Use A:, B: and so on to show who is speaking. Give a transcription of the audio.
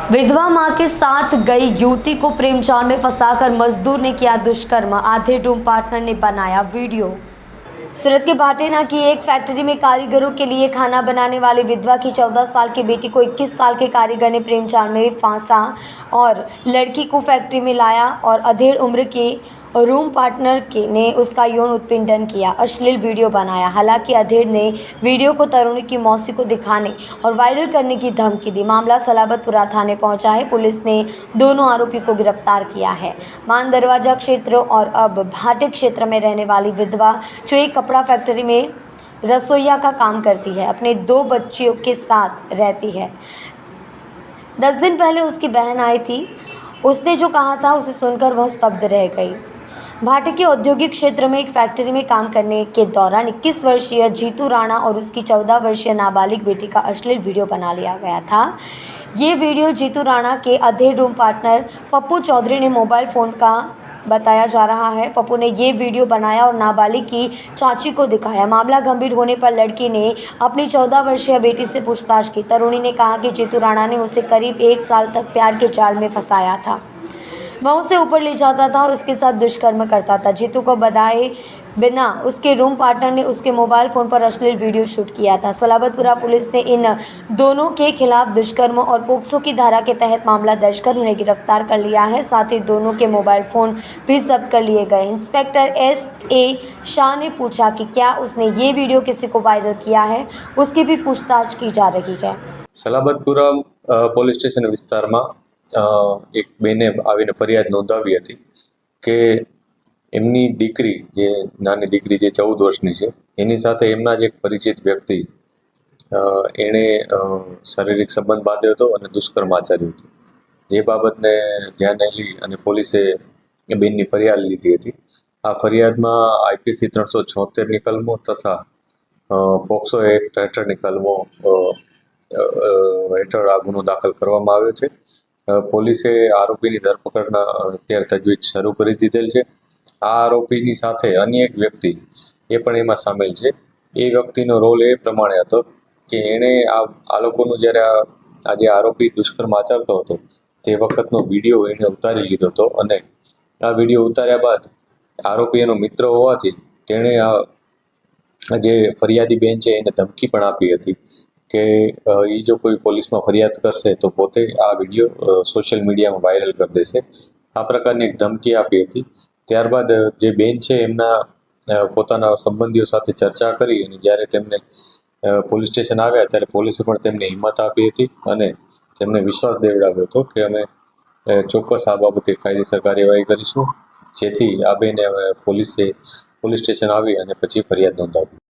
A: विधवा मां के साथ गई युवती को प्रेम जाल में फंसाकर मजदूर ने किया दुष्कर्म, आधे रूम पार्टनर ने बनाया वीडियो। सूरत के भाटेना की एक फैक्ट्री में कारीगरों के लिए खाना बनाने वाली विधवा की 14 साल की बेटी को 21 साल के कारीगर ने प्रेम जाल में फांसा और लड़की को फैक्ट्री में लाया और अधेड़ उम्र के रूम पार्टनर ने उसका यौन उत्पीड़न किया, अश्लील वीडियो बनाया। हालांकि अधेड़ ने वीडियो को तरुणी की मौसी को दिखाने और वायरल करने की धमकी दी। मामला सलाबतपुरा थाने पहुंचा है। पुलिस ने दोनों आरोपी को गिरफ्तार किया है। मान दरवाजा क्षेत्र और अब भाटे क्षेत्र में रहने वाली विधवा जो एक कपड़ा फैक्ट्री में रसोइया का काम करती है, अपने 2 बच्चियों के साथ रहती है। 10 दिन पहले उसकी बहन आई थी। उसने जो कहा था उसे सुनकर वह स्तब्ध रह गई। भाटे के औद्योगिक क्षेत्र में एक फैक्ट्री में काम करने के दौरान 21 वर्षीय जीतू राणा और उसकी 14 वर्षीय नाबालिग बेटी का अश्लील वीडियो बना लिया गया था। ये वीडियो जीतू राणा के अधेड़ रूम पार्टनर पप्पू चौधरी ने मोबाइल फ़ोन का बताया जा रहा है। पप्पू ने ये वीडियो बनाया और नाबालिग की चाची को दिखाया। मामला गंभीर होने पर लड़की ने अपनी 14 वर्षीय बेटी से पूछताछ की। तरुणी ने कहा कि जीतू राणा ने उसे करीब 1 साल तक प्यार के जाल में फंसाया था। वह उसे ऊपर ले जाता था और उसके साथ दुष्कर्म करता था। जीतू को बताए बिना उसके रूम पार्टनर ने उसके मोबाइल फ़ोन पर अश्लील वीडियो शूट किया था। सलाबतपुरा पुलिस ने इन दोनों के खिलाफ दुष्कर्म और पोक्सो की धारा के तहत मामला दर्ज कर उन्हें गिरफ्तार कर लिया है। साथ ही दोनों के मोबाइल फ़ोन भी जब्त कर लिए गए। Inspector S.A. शाह ने पूछा कि क्या उसने ये वीडियो किसी को वायरल किया है, उसकी भी पूछताछ की जा रही है।
B: सलाबतपुरा પોલીસ સ્ટેશન વિસ્તારમાં એક બેને આવીને ફરિયાદ નોંધાવી હતી કે એમની દીકરી જે નાની દીકરી જે 14 વર્ષની છે એની સાથે એમના જ એક પરિચિત વ્યક્તિ એણે શારીરિક સંબંધ બાંધ્યો હતો અને દુષ્કર્મ આચર્યું હતું, જે બાબતને ધ્યાને લઈ અને પોલીસે એ બેનની ફરિયાદ લીધી હતી। આ ફરિયાદમાં IPC 376ની કલમો તથા પોક્સો એક્ટ હેઠળની કલમો હેઠળ આ ગુનો દાખલ કરવામાં આવ્યો છે। પોલીસે આરોપીની ધરપકડના અત્યારે તજવીજ શરૂ કરી દીધેલ છે। આ આરોપીની સાથે અન્ય એક વ્યક્તિ એ પણ એમાં સામેલ છે। એ વ્યક્તિનો રોલ એ પ્રમાણે હતો કે એણે આ લોકોનું જ્યારે આ જે આરોપી દુષ્કર્મ આચરતો હતો તે વખતનો વિડીયો એણે ઉતારી લીધો હતો અને આ વિડીયો ઉતાર્યા બાદ આરોપી એનો મિત્ર હોવાથી તેણે આ જે ફરિયાદી બેન છે એને ધમકી પણ આપી હતી કે એ જો કોઈ પોલીસમાં ફરિયાદ કરશે તો પોતે આ વિડીયો સોશિયલ મીડિયામાં વાયરલ કરી દેશે। આ પ્રકારની એક ધમકી આપી હતી। ત્યારબાદ જે બેન છે એમના પોતાના સંબંધીઓ સાથે ચર્ચા કરી અને જ્યારે તેમને પોલીસ સ્ટેશન આવ્યા ત્યારે પોલીસે પણ તેમને હિંમત આપી હતી અને તેમને વિશ્વાસ દેવડાવ્યો હતો કે અમે ચોક્કસ આ બાબતે કાયદેસર કાર્યવાહી કરીશું, જેથી આ બેને પોલીસ સ્ટેશન આવી અને પછી ફરિયાદ નોંધાવી।